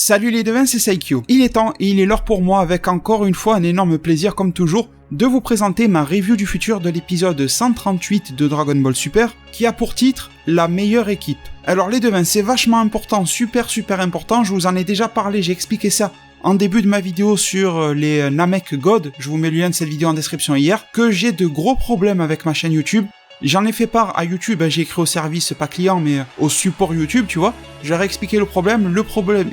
Salut les devins, c'est Saikyo. Il est temps et il est l'heure pour moi, avec encore une fois un énorme plaisir comme toujours, de vous présenter ma review du futur de l'épisode 138 de Dragon Ball Super, qui a pour titre « La meilleure équipe ». Alors les devins, c'est vachement important, super important, je vous en ai déjà parlé, j'ai expliqué ça en début de ma vidéo sur les Namek God, je vous mets le lien de cette vidéo en description hier, que j'ai de gros problèmes avec ma chaîne YouTube. J'en ai fait part à YouTube, j'ai écrit au service, pas client, mais au support YouTube, tu vois. J'aurais expliqué le problème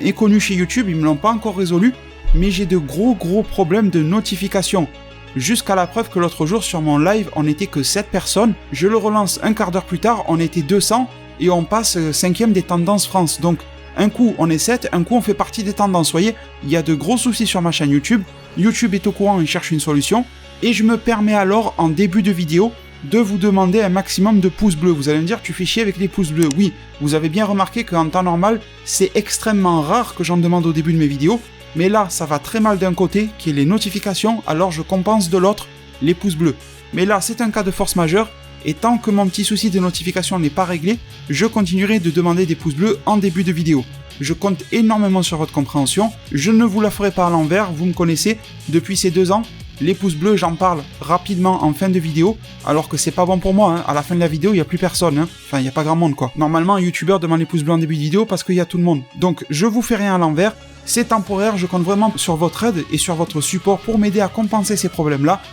est connu chez YouTube, ils me l'ont pas encore résolu, mais j'ai de gros problèmes de notification. Jusqu'à la preuve que l'autre jour sur mon live, on n'était que 7 personnes, je le relance un quart d'heure plus tard, on était 200, et on passe 5e des tendances France. Donc, un coup on est 7, un coup on fait partie des tendances, vous voyez. Il y a de gros soucis sur ma chaîne YouTube, YouTube est au courant, il cherche une solution, et je me permets alors, en début de vidéo, de vous demander un maximum de pouces bleus. Vous allez me dire, tu fais chier avec les pouces bleus. Oui, vous avez bien remarqué qu'en temps normal, c'est extrêmement rare que j'en demande au début de mes vidéos, mais là, ça va très mal d'un côté, qui est les notifications, alors je compense de l'autre, les pouces bleus. Mais là, c'est un cas de force majeure, et tant que mon petit souci de notification n'est pas réglé, je continuerai de demander des pouces bleus en début de vidéo. Je compte énormément sur votre compréhension, je ne vous la ferai pas à l'envers, vous me connaissez, depuis ces 2 ans, les pouces bleus, j'en parle rapidement en fin de vidéo, alors que c'est pas bon pour moi, hein. À la fin de la vidéo, il n'y a plus personne, hein. Enfin, il n'y a pas grand monde, quoi. Normalement, un youtubeur demande les pouces bleus en début de vidéo parce qu'il y a tout le monde. Donc, je vous fais rien à l'envers, c'est temporaire, je compte vraiment sur votre aide et sur votre support pour m'aider à compenser ces problèmes-là.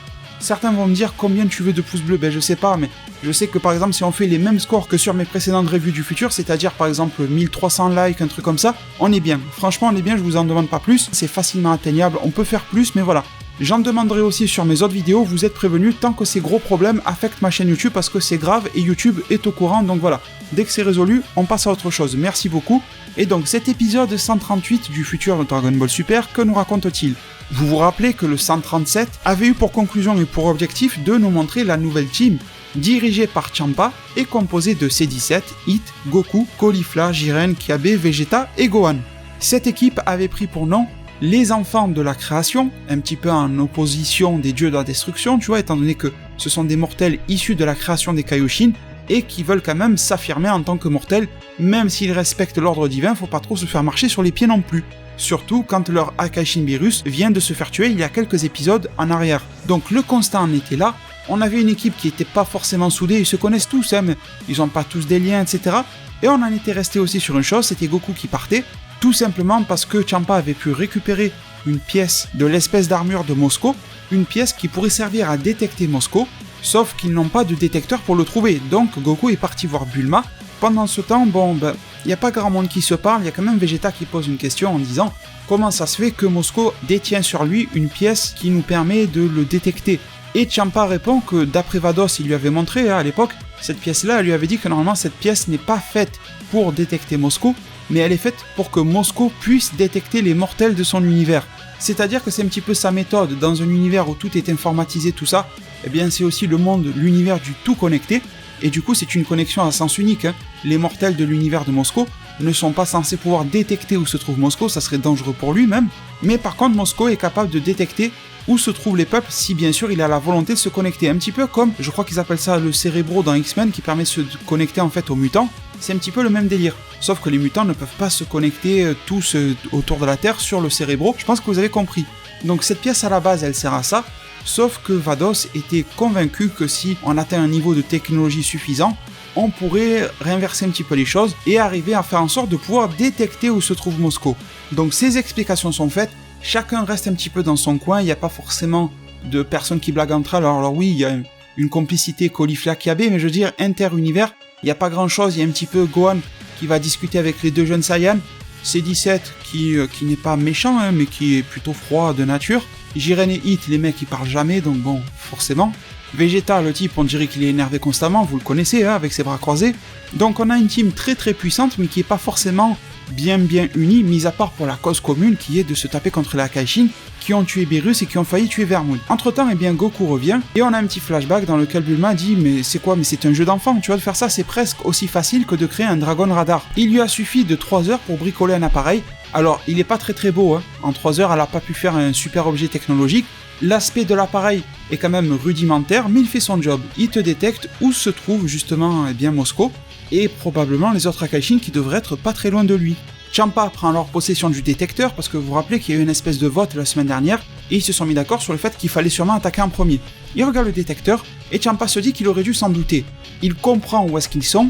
Certains vont me dire combien tu veux de pouces bleus, ben je sais pas, mais je sais que par exemple, si on fait les mêmes scores que sur mes précédentes reviews du futur, c'est-à-dire par exemple 1300 likes, un truc comme ça, on est bien. Franchement, on est bien, je vous en demande pas plus, c'est facilement atteignable, on peut faire plus, mais voilà. J'en demanderai aussi sur mes autres vidéos, vous êtes prévenus tant que ces gros problèmes affectent ma chaîne YouTube parce que c'est grave et YouTube est au courant, donc voilà. Dès que c'est résolu, on passe à autre chose, merci beaucoup. Et donc cet épisode 138 du futur de Dragon Ball Super, que nous raconte-t-il ? Vous vous rappelez que le 137 avait eu pour conclusion et pour objectif de nous montrer la nouvelle team, dirigée par Champa et composée de C17, Hit, Goku, Caulifla, Jiren, Kiabe, Vegeta et Gohan. Cette équipe avait pris pour nom les enfants de la création, un petit peu en opposition des dieux de la destruction, tu vois, étant donné que ce sont des mortels issus de la création des Kaioshin, et qui veulent quand même s'affirmer en tant que mortels, même s'ils respectent l'ordre divin, faut pas trop se faire marcher sur les pieds non plus. Surtout quand leur Akaishin Virus vient de se faire tuer il y a quelques épisodes en arrière. Donc le constat en était là, on avait une équipe qui était pas forcément soudée, ils se connaissent tous, hein, mais ils ont pas tous des liens, etc. Et on en était resté aussi sur une chose, c'était Goku qui partait, tout simplement parce que Champa avait pu récupérer une pièce de l'espèce d'armure de Mosco, une pièce qui pourrait servir à détecter Mosco, sauf qu'ils n'ont pas de détecteur pour le trouver, donc Goku est parti voir Bulma. Pendant ce temps, il n'y a pas grand monde qui se parle, il y a quand même Vegeta qui pose une question en disant « Comment ça se fait que Mosco détient sur lui une pièce qui nous permet de le détecter ?» Et Champa répond que d'après Vados, il lui avait montré à l'époque, cette pièce-là, elle lui avait dit que normalement cette pièce n'est pas faite pour détecter Mosco, mais elle est faite pour que Mosco puisse détecter les mortels de son univers. C'est-à-dire que c'est un petit peu sa méthode, dans un univers où tout est informatisé, tout ça, eh bien c'est aussi le monde, l'univers du tout connecté, et du coup c'est une connexion à sens unique, hein. Les mortels de l'univers de Mosco ne sont pas censés pouvoir détecter où se trouve Mosco, ça serait dangereux pour lui même, mais par contre Mosco est capable de détecter où se trouvent les peuples si bien sûr il a la volonté de se connecter, un petit peu comme, je crois qu'ils appellent ça le cérébro dans X-Men qui permet de se connecter en fait aux mutants, c'est un petit peu le même délire, sauf que les mutants ne peuvent pas se connecter tous autour de la Terre sur le cérébro, je pense que vous avez compris. Donc cette pièce à la base elle sert à ça, sauf que Vados était convaincu que si on atteint un niveau de technologie suffisant, on pourrait réinverser un petit peu les choses et arriver à faire en sorte de pouvoir détecter où se trouve Mosco. Donc ces explications sont faites, chacun reste un petit peu dans son coin, il n'y a pas forcément de personnes qui blaguent entre elles, alors oui, il y a une complicité Caulifla-Kiabe, mais je veux dire, inter-univers, il n'y a pas grand-chose, il y a un petit peu Gohan qui va discuter avec les 2 jeunes Saiyans, C17 qui n'est pas méchant, hein, mais qui est plutôt froid de nature, Jiren et Hit, les mecs ils parlent jamais, donc bon, forcément. Vegeta, le type, on dirait qu'il est énervé constamment, vous le connaissez, hein, avec ses bras croisés. Donc on a une team très puissante, mais qui est pas forcément bien unie, mis à part pour la cause commune, qui est de se taper contre les Akaishin, qui ont tué Beerus et qui ont failli tuer Vermoon. Entre temps, eh bien, Goku revient, et on a un petit flashback dans lequel Bulma dit « Mais c'est quoi, mais c'est un jeu d'enfant, tu vois, de faire ça, c'est presque aussi facile que de créer un Dragon Radar. » Il lui a suffi de 3 heures pour bricoler un appareil. Alors, il est pas très beau, hein. En 3 heures, elle a pas pu faire un super objet technologique. L'aspect de l'appareil est quand même rudimentaire, mais il fait son job. Il te détecte où se trouve justement Mosco, et probablement les autres Akaishin qui devraient être pas très loin de lui. Champa prend alors possession du détecteur, parce que vous vous rappelez qu'il y a eu une espèce de vote la semaine dernière, et ils se sont mis d'accord sur le fait qu'il fallait sûrement attaquer en premier. Il regarde le détecteur, et Champa se dit qu'il aurait dû s'en douter. Il comprend où est-ce qu'ils sont.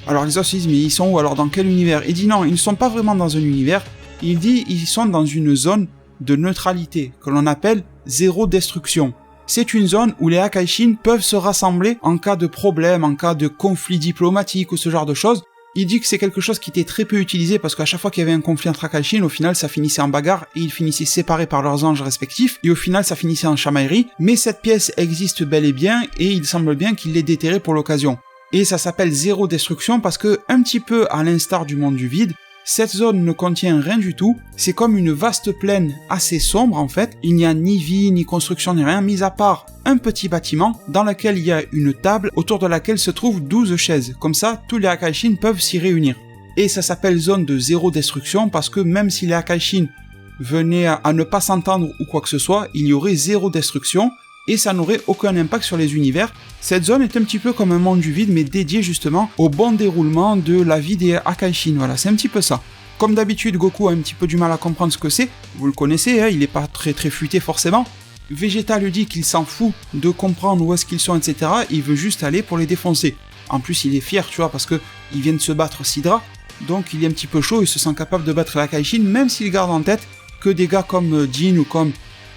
Alors les autres se disent, mais ils sont où alors, dans quel univers? Il dit non, ils ne sont pas vraiment dans un univers, il dit ils sont dans une zone de neutralité, que l'on appelle zéro destruction. C'est une zone où les Akaishin peuvent se rassembler en cas de problème, en cas de conflit diplomatique ou ce genre de choses. Il dit que c'est quelque chose qui était très peu utilisé parce qu'à chaque fois qu'il y avait un conflit entre Akaishin, au final ça finissait en bagarre et ils finissaient séparés par leurs anges respectifs et au final ça finissait en chamaillerie. Mais cette pièce existe bel et bien et il semble bien qu'il l'ait déterrée pour l'occasion. Et ça s'appelle zéro destruction parce que, un petit peu à l'instar du monde du vide, cette zone ne contient rien du tout, c'est comme une vaste plaine assez sombre en fait, il n'y a ni vie, ni construction, ni rien, mis à part un petit bâtiment dans lequel il y a une table autour de laquelle se trouvent 12 chaises, comme ça tous les Akaishin peuvent s'y réunir. Et ça s'appelle zone de zéro destruction parce que même si les Akaishin venaient à ne pas s'entendre ou quoi que ce soit, il y aurait zéro destruction, et ça n'aurait aucun impact sur les univers. Cette zone est un petit peu comme un monde du vide, mais dédié justement au bon déroulement de la vie des Akaishin, voilà, c'est un petit peu ça. Comme d'habitude, Goku a un petit peu du mal à comprendre ce que c'est, vous le connaissez, hein, il est pas très futé forcément. Vegeta lui dit qu'il s'en fout de comprendre où est-ce qu'ils sont, etc., il veut juste aller pour les défoncer. En plus, il est fier, tu vois, parce que ils viennent se battre Sidra, donc il est un petit peu chaud, il se sent capable de battre les Akaishin, même s'il garde en tête que des gars comme Jin ou comme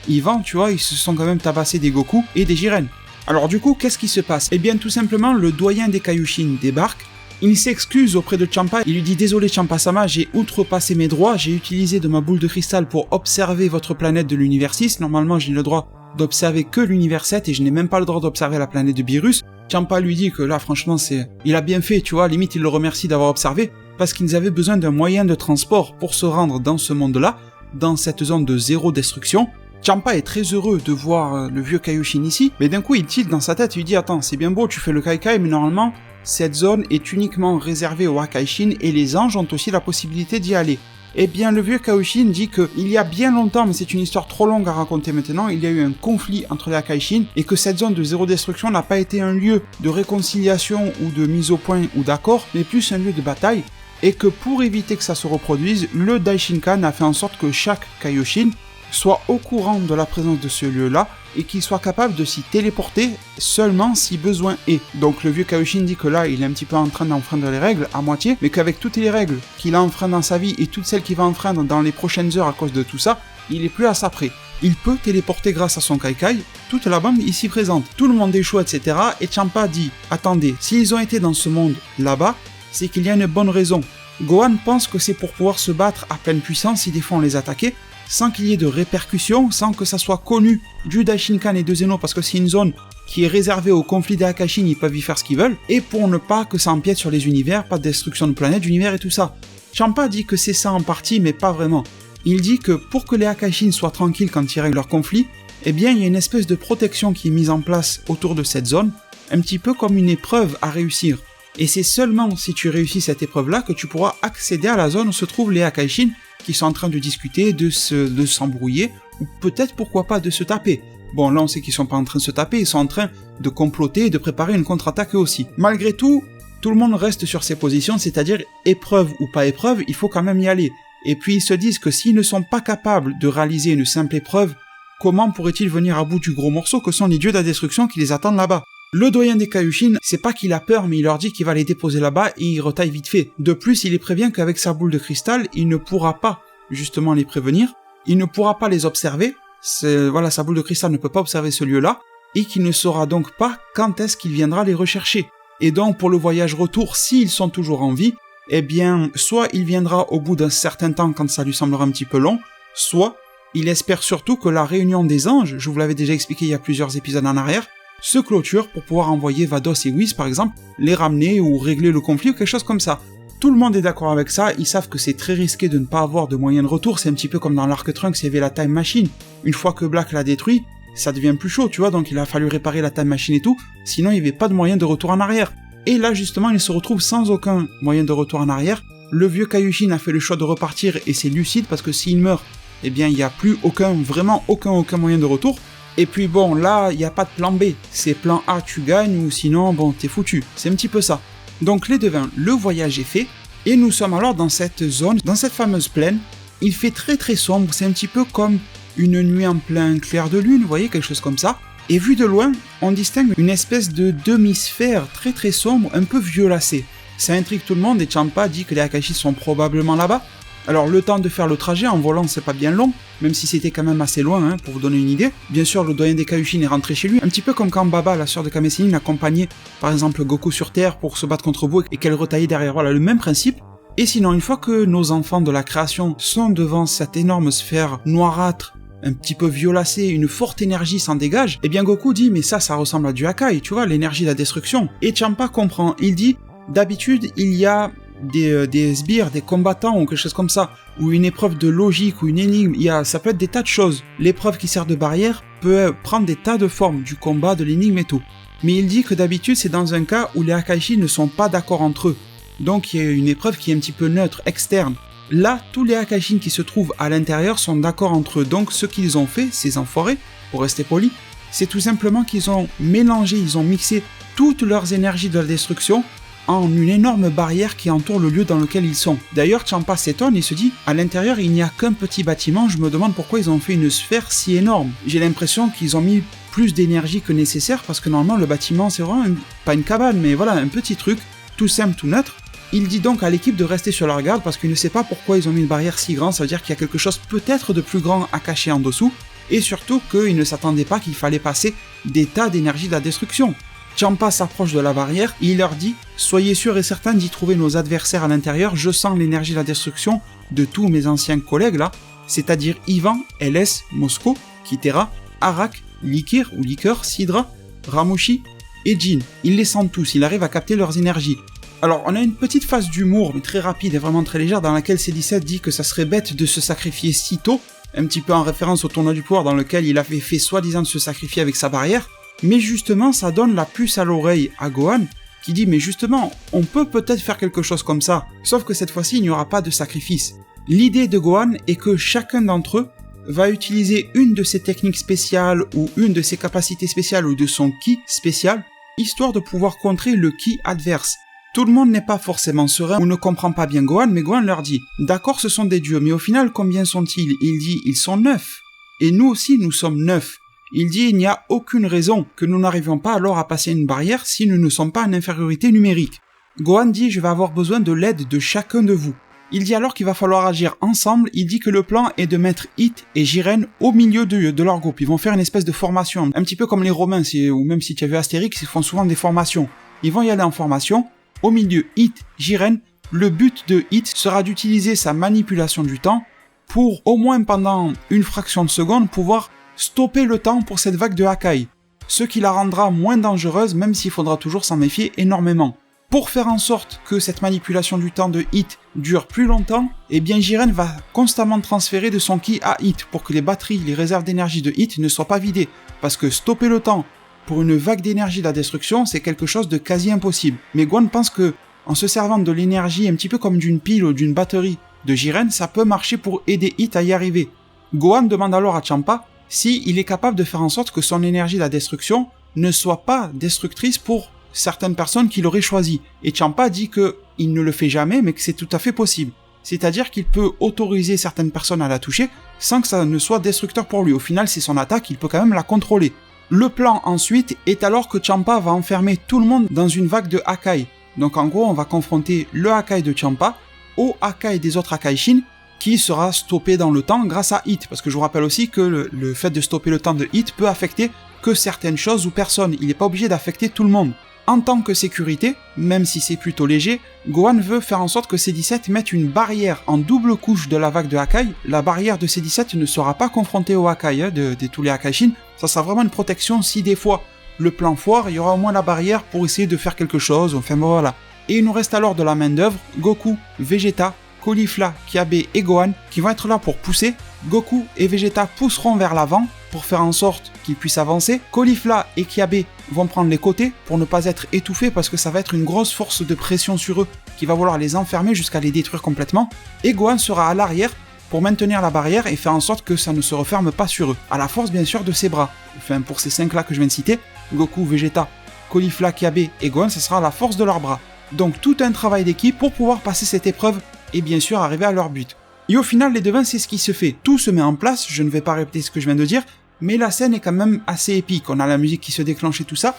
Ivan, tu vois, ils se sont quand même tabassés des Goku et des Jiren. Alors du coup, qu'est-ce qui se passe? Eh bien tout simplement, le doyen des Kaioshin débarque, il s'excuse auprès de Champa, il lui dit « Désolé Champa-sama, j'ai outrepassé mes droits, j'ai utilisé de ma boule de cristal pour observer votre planète de l'univers 6, normalement j'ai le droit d'observer que l'univers 7 et je n'ai même pas le droit d'observer la planète de Beerus. » Champa lui dit que là franchement il a bien fait, tu vois, limite il le remercie d'avoir observé, parce qu'ils avaient besoin d'un moyen de transport pour se rendre dans ce monde-là, dans cette zone de zéro destruction. Champa est très heureux de voir le vieux Kaioshin ici, mais d'un coup il tilte dans sa tête, il lui dit « Attends, c'est bien beau, tu fais le Kaikai, mais normalement, cette zone est uniquement réservée aux Akaishin et les anges ont aussi la possibilité d'y aller. » Eh bien, le vieux Kaioshin dit que il y a bien longtemps, mais c'est une histoire trop longue à raconter maintenant, il y a eu un conflit entre les Akaishin et que cette zone de zéro destruction n'a pas été un lieu de réconciliation ou de mise au point ou d'accord, mais plus un lieu de bataille, et que pour éviter que ça se reproduise, le Daishinkan a fait en sorte que chaque Kaioshin soit au courant de la présence de ce lieu-là et qu'il soit capable de s'y téléporter seulement si besoin est. Donc le vieux Kaioshin dit que là, il est un petit peu en train d'enfreindre les règles à moitié, mais qu'avec toutes les règles qu'il a enfreintes dans sa vie et toutes celles qu'il va enfreindre dans les prochaines heures à cause de tout ça, il est plus à ça près. Il peut téléporter grâce à son Kaikai toute la bande ici présente. Tout le monde est chaud, etc. Et Champa dit « Attendez, s'ils ont été dans ce monde là-bas, c'est qu'il y a une bonne raison. Gohan pense que c'est pour pouvoir se battre à pleine puissance si des fois on les attaquait, sans qu'il y ait de répercussions, sans que ça soit connu du Daishinkan et de Zeno, parce que c'est une zone qui est réservée au conflit des Akaishin, ils peuvent y faire ce qu'ils veulent, et pour ne pas que ça empiète sur les univers, pas de destruction de planètes, d'univers et tout ça. Champa dit que c'est ça en partie, mais pas vraiment. Il dit que pour que les Akaishin soient tranquilles quand ils règlent leur conflit, eh bien il y a une espèce de protection qui est mise en place autour de cette zone, un petit peu comme une épreuve à réussir. Et c'est seulement si tu réussis cette épreuve-là que tu pourras accéder à la zone où se trouvent les Akaishin, qui sont en train de discuter, de s'embrouiller, ou peut-être pourquoi pas de se taper. Bon, là on sait qu'ils sont pas en train de se taper, ils sont en train de comploter et de préparer une contre-attaque aussi. Malgré tout le monde reste sur ses positions, c'est-à-dire épreuve ou pas épreuve, il faut quand même y aller. Et puis ils se disent que s'ils ne sont pas capables de réaliser une simple épreuve, comment pourraient-ils venir à bout du gros morceau que sont les dieux de la destruction qui les attendent là-bas? Le doyen des Kaioshin, c'est pas qu'il a peur, mais il leur dit qu'il va les déposer là-bas et il retaille vite fait. De plus, il les prévient qu'avec sa boule de cristal, il ne pourra pas, justement, les prévenir, il ne pourra pas les observer, voilà, sa boule de cristal ne peut pas observer ce lieu-là, et qu'il ne saura donc pas quand est-ce qu'il viendra les rechercher. Et donc, pour le voyage retour, s'ils sont toujours en vie, eh bien, soit il viendra au bout d'un certain temps quand ça lui semblera un petit peu long, soit il espère surtout que la réunion des anges, je vous l'avais déjà expliqué il y a plusieurs épisodes en arrière, se clôture pour pouvoir envoyer Vados et Whis par exemple, les ramener ou régler le conflit ou quelque chose comme ça. Tout le monde est d'accord avec ça, ils savent que c'est très risqué de ne pas avoir de moyen de retour, c'est un petit peu comme dans l'Arc Trunks, il y avait la Time Machine. Une fois que Black l'a détruit, ça devient plus chaud, tu vois, donc il a fallu réparer la Time Machine et tout, sinon il n'y avait pas de moyen de retour en arrière. Et là justement, il se retrouve sans aucun moyen de retour en arrière. Le vieux Kaioshin a fait le choix de repartir et c'est lucide parce que s'il meurt, eh bien il n'y a plus vraiment aucun moyen de retour. Et puis bon, là, il n'y a pas de plan B, c'est plan A, tu gagnes, ou sinon, bon, t'es foutu, c'est un petit peu ça. Donc les devins, le voyage est fait, Et nous sommes alors dans cette zone, dans cette fameuse plaine. Il fait très très sombre, c'est un petit peu comme une nuit en plein clair de lune, vous voyez, quelque chose comme ça. Et vu de loin, on distingue une espèce de demi-sphère très très sombre, un peu violacée. Ça intrigue tout le monde et Champa dit que les Akashi sont probablement là-bas. Alors le temps de faire le trajet en volant c'est pas bien long, même si c'était quand même assez loin pour vous donner une idée. Bien sûr le doyen des Kaioshin est rentré chez lui, un petit peu comme quand Baba, la sœur de Kame Sennin, accompagnait par exemple Goku sur Terre pour se battre contre vous et qu'elle retaillait derrière, voilà le même principe. Et sinon une fois que nos enfants de la création sont devant cette énorme sphère noirâtre, un petit peu violacée, une forte énergie s'en dégage, et bien Goku dit mais ça ressemble à du Hakai, tu vois, l'énergie de la destruction. Et Champa comprend, il dit d'habitude il y a des sbires, des combattants ou quelque chose comme ça, ou une épreuve de logique ou une énigme, ça peut être des tas de choses. L'épreuve qui sert de barrière peut prendre des tas de formes, du combat, de l'énigme et tout. Mais il dit que d'habitude c'est dans un cas où les Akaishi ne sont pas d'accord entre eux. Donc il y a une épreuve qui est un petit peu neutre, externe. Là, tous les Akashin qui se trouvent à l'intérieur sont d'accord entre eux. Donc ce qu'ils ont fait, ces enfoirés, pour rester poli, c'est tout simplement qu'ils ont mélangé, ils ont mixé toutes leurs énergies de la destruction en une énorme barrière qui entoure le lieu dans lequel ils sont. D'ailleurs, Champa s'étonne et se dit, à l'intérieur il n'y a qu'un petit bâtiment, je me demande pourquoi ils ont fait une sphère si énorme. J'ai l'impression qu'ils ont mis plus d'énergie que nécessaire parce que normalement le bâtiment c'est vraiment, pas une cabane, mais voilà, un petit truc, tout simple, tout neutre. Il dit donc à l'équipe de rester sur leur garde parce qu'il ne sait pas pourquoi ils ont mis une barrière si grande, ça veut dire qu'il y a quelque chose peut-être de plus grand à cacher en dessous, et surtout qu'il ne s'attendait pas qu'il fallait passer des tas d'énergie de la destruction. Champa s'approche de la barrière et il leur dit « Soyez sûrs et certains d'y trouver nos adversaires à l'intérieur, je sens l'énergie de la destruction de tous mes anciens collègues là, c'est-à-dire Ivan, LS, Mosco, Kitera, Arak, Likir ou Liker, Sidra, Ramushi et Jin. Il les sent tous, il arrive à capter leurs énergies. » Alors on a une petite phase d'humour, mais très rapide et vraiment très légère, dans laquelle C17 dit que ça serait bête de se sacrifier si tôt, un petit peu en référence au tournoi du pouvoir dans lequel il avait fait soi-disant de se sacrifier avec sa barrière. Mais justement, ça donne la puce à l'oreille à Gohan, qui dit « Mais justement, on peut peut-être faire quelque chose comme ça, sauf que cette fois-ci, il n'y aura pas de sacrifice. » L'idée de Gohan est que chacun d'entre eux va utiliser une de ses techniques spéciales, ou une de ses capacités spéciales, ou de son ki spécial, histoire de pouvoir contrer le ki adverse. Tout le monde n'est pas forcément serein ou ne comprend pas bien Gohan, mais Gohan leur dit « D'accord, ce sont des dieux, mais au final, combien sont-ils » Il dit « Ils sont 9. Et nous aussi, nous sommes 9. » Il dit « Il n'y a aucune raison que nous n'arrivions pas alors à passer une barrière si nous ne sommes pas en infériorité numérique. » Gohan dit « Je vais avoir besoin de l'aide de chacun de vous. » Il dit alors qu'il va falloir agir ensemble. Il dit que le plan est de mettre Hit et Jiren au milieu de leur groupe. Ils vont faire une espèce de formation, un petit peu comme les Romains, ou même si tu as vu Astérix, ils font souvent des formations. Ils vont y aller en formation. Au milieu, Hit, Jiren. Le but de Hit sera d'utiliser sa manipulation du temps pour, au moins pendant une fraction de seconde, pouvoir stopper le temps pour cette vague de Hakai, ce qui la rendra moins dangereuse même s'il faudra toujours s'en méfier énormément. Pour faire en sorte que cette manipulation du temps de Hit dure plus longtemps, eh bien Jiren va constamment transférer de son ki à Hit pour que les batteries, les réserves d'énergie de Hit ne soient pas vidées, parce que stopper le temps pour une vague d'énergie de la destruction, c'est quelque chose de quasi impossible. Mais Gohan pense que, en se servant de l'énergie un petit peu comme d'une pile ou d'une batterie de Jiren, ça peut marcher pour aider Hit à y arriver. Gohan demande alors à Champa s'il est capable de faire en sorte que son énergie de la destruction ne soit pas destructrice pour certaines personnes qu'il aurait choisies. Et Champa dit qu'il ne le fait jamais, mais que c'est tout à fait possible. C'est-à-dire qu'il peut autoriser certaines personnes à la toucher sans que ça ne soit destructeur pour lui. Au final, c'est son attaque, il peut quand même la contrôler. Le plan ensuite est alors que Champa va enfermer tout le monde dans une vague de Hakai. Donc en gros, on va confronter le Hakai de Champa au Hakai des autres Hakaishin, qui sera stoppé dans le temps grâce à Hit. Parce que je vous rappelle aussi que le fait de stopper le temps de Hit peut affecter que certaines choses ou personnes. Il n'est pas obligé d'affecter tout le monde. En tant que sécurité, même si c'est plutôt léger, Gohan veut faire en sorte que C17 mette une barrière en double couche de la vague de Hakai. La barrière de C17 ne sera pas confrontée au Hakai de tous les Hakaishin. Ça sera vraiment une protection si des fois le plan foire, il y aura au moins la barrière pour essayer de faire quelque chose. Enfin voilà. Et il nous reste alors de la main d'œuvre Goku, Vegeta, Caulifla, Kiabe et Gohan qui vont être là pour pousser. Goku et Vegeta pousseront vers l'avant pour faire en sorte qu'ils puissent avancer. Caulifla et Kiabe vont prendre les côtés pour ne pas être étouffés parce que ça va être une grosse force de pression sur eux qui va vouloir les enfermer jusqu'à les détruire complètement. Et Gohan sera à l'arrière pour maintenir la barrière et faire en sorte que ça ne se referme pas sur eux. À la force bien sûr de ses bras. Enfin pour ces 5 là que je viens de citer, Goku, Vegeta, Caulifla, Kiabe et Gohan, ça sera à la force de leurs bras. Donc tout un travail d'équipe pour pouvoir passer cette épreuve et bien sûr arriver à leur but. Et au final, les devins, c'est ce qui se fait. Tout se met en place, je ne vais pas répéter ce que je viens de dire, mais la scène est quand même assez épique. On a la musique qui se déclenche et tout ça.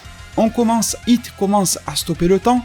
Hit commence à stopper le temps.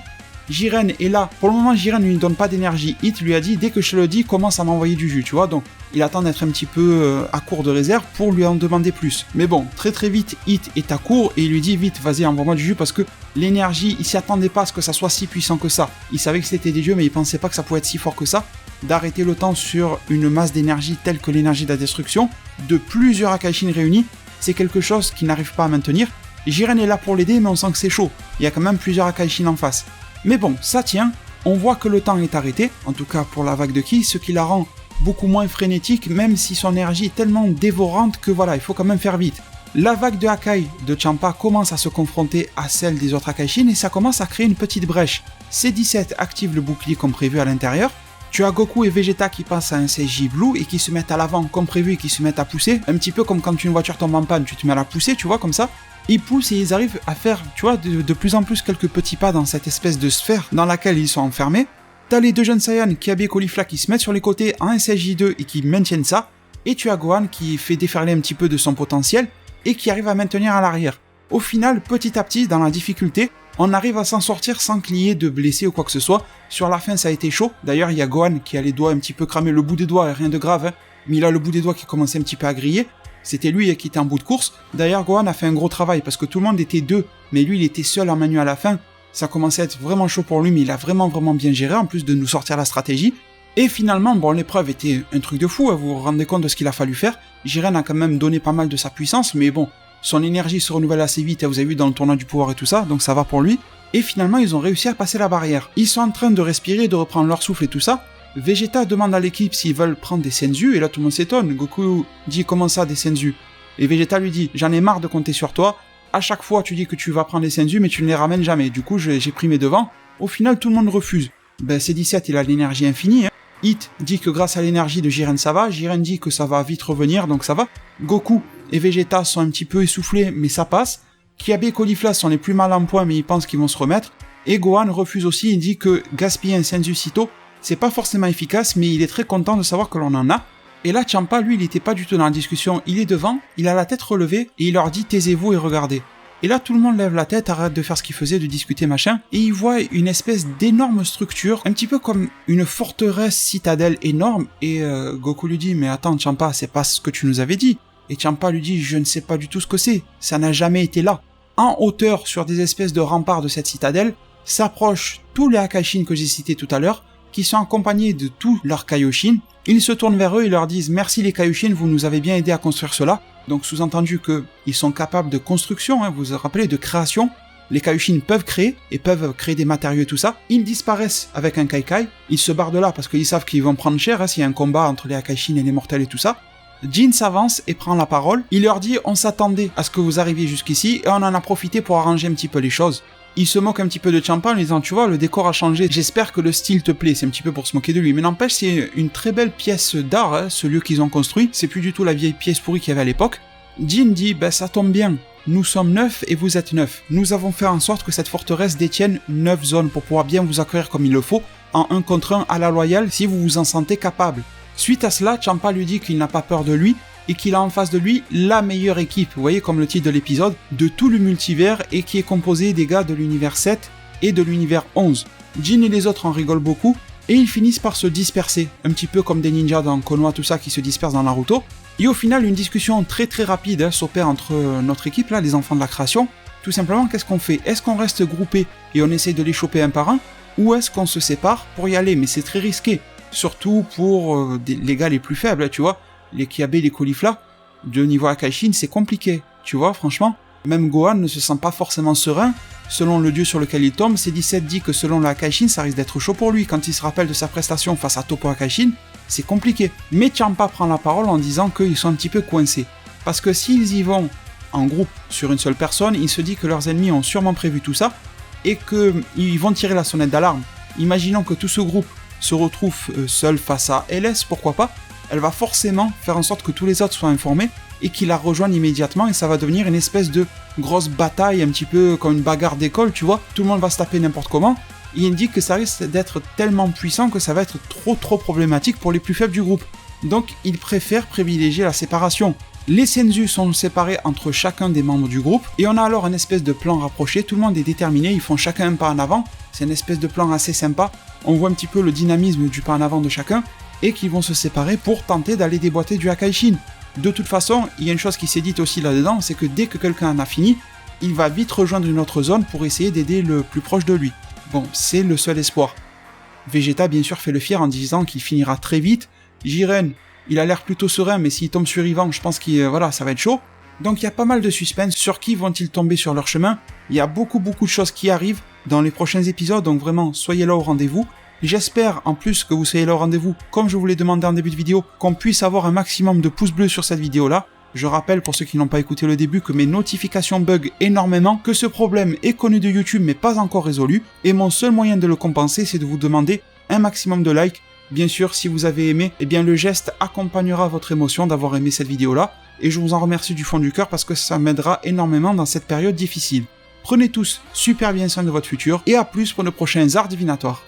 Jiren est là. Pour le moment, Jiren ne lui donne pas d'énergie. Hit lui a dit, dès que je le dis, commence à m'envoyer du jus, tu vois. Donc, il attend d'être un petit peu à court de réserve pour lui en demander plus. Mais bon, très vite, Hit est à court et il lui dit, vite, vas-y, envoie-moi du jus parce que l'énergie, il s'y attendait pas à ce que ça soit si puissant que ça. Il savait que c'était des dieux, mais il pensait pas que ça pouvait être si fort que ça. D'arrêter le temps sur une masse d'énergie telle que l'énergie de la destruction, de plusieurs Akaishin réunis, c'est quelque chose qu'il n'arrive pas à maintenir. Jiren est là pour l'aider, mais on sent que c'est chaud. Il y a quand même plusieurs Akaishin en face. Mais bon, ça tient, on voit que le temps est arrêté, en tout cas pour la vague de Ki, ce qui la rend beaucoup moins frénétique, même si son énergie est tellement dévorante que voilà, il faut quand même faire vite. La vague de Hakai de Champa commence à se confronter à celle des autres Akaishin et ça commence à créer une petite brèche. C17 active le bouclier comme prévu à l'intérieur, tu as Goku et Vegeta qui passent à un CJ Blue et qui se mettent à l'avant comme prévu et qui se mettent à pousser, un petit peu comme quand une voiture tombe en panne, tu te mets à la pousser, tu vois, comme ça. Ils poussent et ils arrivent à faire, tu vois, de plus en plus quelques petits pas dans cette espèce de sphère dans laquelle ils sont enfermés. T'as les deux jeunes Saiyans, Kiabe et Caulifla, qui se mettent sur les côtés en SSJ2 et qui maintiennent ça. Et tu as Gohan qui fait déferler un petit peu de son potentiel et qui arrive à maintenir à l'arrière. Au final, petit à petit, dans la difficulté, on arrive à s'en sortir sans qu'il y ait de blessés ou quoi que ce soit. Sur la fin, ça a été chaud. D'ailleurs, il y a Gohan qui a les doigts un petit peu cramés, le bout des doigts, rien de grave, hein. Mais il a le bout des doigts qui commençait un petit peu à griller. C'était lui qui était en bout de course. D'ailleurs, Gohan a fait un gros travail parce que tout le monde était deux, mais lui, il était seul en manu à la fin. Ça commençait à être vraiment chaud pour lui, mais il a vraiment bien géré, en plus de nous sortir la stratégie. Et finalement, bon, l'épreuve était un truc de fou, hein, vous vous rendez compte de ce qu'il a fallu faire. Jiren a quand même donné pas mal de sa puissance, mais bon, son énergie se renouvelle assez vite, hein, vous avez vu dans le tournoi du pouvoir et tout ça, donc ça va pour lui. Et finalement, ils ont réussi à passer la barrière. Ils sont en train de respirer, de reprendre leur souffle et tout ça. Vegeta demande à l'équipe s'ils veulent prendre des Senzu, et là tout le monde s'étonne. Goku dit comment ça des Senzu? Et Vegeta lui dit j'en ai marre de compter sur toi, à chaque fois tu dis que tu vas prendre des Senzu mais tu ne les ramènes jamais, du coup j'ai pris mes devants. Au final tout le monde refuse. Ben C17 il a l'énergie infinie, hein. Hit dit que grâce à l'énergie de Jiren ça va, Jiren dit que ça va vite revenir donc ça va. Goku et Vegeta sont un petit peu essoufflés mais ça passe. Kiabe et Caulifla sont les plus mal en point mais ils pensent qu'ils vont se remettre. Et Gohan refuse aussi, il dit que gaspiller un Senzu sitôt, c'est pas forcément efficace, mais il est très content de savoir que l'on en a. Et là, Champa, lui, il était pas du tout dans la discussion. Il est devant, il a la tête relevée, et il leur dit « taisez-vous et regardez ». Et là, tout le monde lève la tête, arrête de faire ce qu'il faisait, de discuter, machin, et il voit une espèce d'énorme structure, un petit peu comme une forteresse citadelle énorme, et Goku lui dit « mais attends, Champa, c'est pas ce que tu nous avais dit ». Et Champa lui dit « je ne sais pas du tout ce que c'est, ça n'a jamais été là ». En hauteur, sur des espèces de remparts de cette citadelle, s'approchent tous les Akaishin que j'ai cités tout à l'heure, qui sont accompagnés de tous leurs Kaioshin. Ils se tournent vers eux et leur disent « Merci les Kaioshin, vous nous avez bien aidé à construire cela ». Donc sous-entendu qu'ils sont capables de construction, hein, vous vous rappelez, de création. Les Kaioshin peuvent créer, et peuvent créer des matériaux et tout ça. Ils disparaissent avec un Kaikai, ils se barrent de là parce qu'ils savent qu'ils vont prendre cher, hein, s'il y a un combat entre les Akaishin et les mortels et tout ça. Jin s'avance et prend la parole, il leur dit « On s'attendait à ce que vous arriviez jusqu'ici, et on en a profité pour arranger un petit peu les choses ». Il se moque un petit peu de Champa en lui disant « Tu vois, le décor a changé, j'espère que le style te plaît », c'est un petit peu pour se moquer de lui. Mais n'empêche, c'est une très belle pièce d'art, hein, ce lieu qu'ils ont construit, c'est plus du tout la vieille pièce pourrie qu'il y avait à l'époque. Jin dit « Ben ça tombe bien, nous sommes 9 et vous êtes 9. Nous avons fait en sorte que cette forteresse détienne 9 zones pour pouvoir bien vous accueillir comme il le faut, en 1 contre 1 à la loyale si vous vous en sentez capable. » Suite à cela, Champa lui dit qu'il n'a pas peur de lui, et qu'il a en face de lui la meilleure équipe, vous voyez comme le titre de l'épisode, de tout le multivers et qui est composé des gars de l'univers 7 et de l'univers 11. Jin et les autres en rigolent beaucoup et ils finissent par se disperser, un petit peu comme des ninjas dans Konoha tout ça qui se dispersent dans Naruto. Et au final une discussion très rapide s'opère entre notre équipe là, les enfants de la création. Tout simplement qu'est-ce qu'on fait? Est-ce qu'on reste groupé et on essaye de les choper un par un, ou est-ce qu'on se sépare pour y aller? Mais c'est très risqué, surtout pour les gars les plus faibles, tu vois. Les Kiabe, les Caulifla, de niveau Akaishin, c'est compliqué, tu vois, franchement. Même Gohan ne se sent pas forcément serein, selon le dieu sur lequel il tombe. C17 dit que selon la Akaishin, ça risque d'être chaud pour lui. Quand il se rappelle de sa prestation face à Toppo Akaishin, c'est compliqué. Mais Champa prend la parole en disant qu'ils sont un petit peu coincés. Parce que s'ils y vont en groupe sur une seule personne, il se dit que leurs ennemis ont sûrement prévu tout ça, et qu'ils vont tirer la sonnette d'alarme. Imaginons que tout ce groupe se retrouve seul face à LS, pourquoi pas. Elle va forcément faire en sorte que tous les autres soient informés et qu'ils la rejoignent immédiatement et ça va devenir une espèce de grosse bataille, un petit peu comme une bagarre d'école, tu vois. Tout le monde va se taper n'importe comment il indique que ça risque d'être tellement puissant que ça va être trop problématique pour les plus faibles du groupe. Donc il préfère privilégier la séparation. Les Senzu sont séparés entre chacun des membres du groupe, et on a alors un espèce de plan rapproché, tout le monde est déterminé, ils font chacun un pas en avant, c'est une espèce de plan assez sympa, on voit un petit peu le dynamisme du pas en avant de chacun, et qu'ils vont se séparer pour tenter d'aller déboîter du Hakaishin. De toute façon, il y a une chose qui s'est dite aussi là-dedans, c'est que dès que quelqu'un en a fini, il va vite rejoindre une autre zone pour essayer d'aider le plus proche de lui. Bon, c'est le seul espoir. Vegeta bien sûr fait le fier en disant qu'il finira très vite, Jiren, il a l'air plutôt serein, mais s'il tombe sur Ivan, je pense que ça va être chaud. Donc il y a pas mal de suspense, sur qui vont-ils tomber sur leur chemin. Il y a beaucoup de choses qui arrivent dans les prochains épisodes, donc vraiment, soyez là au rendez-vous. J'espère en plus que vous soyez là au rendez-vous, comme je vous l'ai demandé en début de vidéo, qu'on puisse avoir un maximum de pouces bleus sur cette vidéo-là. Je rappelle pour ceux qui n'ont pas écouté le début que mes notifications bug énormément, que ce problème est connu de YouTube mais pas encore résolu, et mon seul moyen de le compenser c'est de vous demander un maximum de likes. Bien sûr, si vous avez aimé, eh bien le geste accompagnera votre émotion d'avoir aimé cette vidéo-là, et je vous en remercie du fond du cœur parce que ça m'aidera énormément dans cette période difficile. Prenez tous super bien soin de votre futur, et à plus pour de prochains arts divinatoires.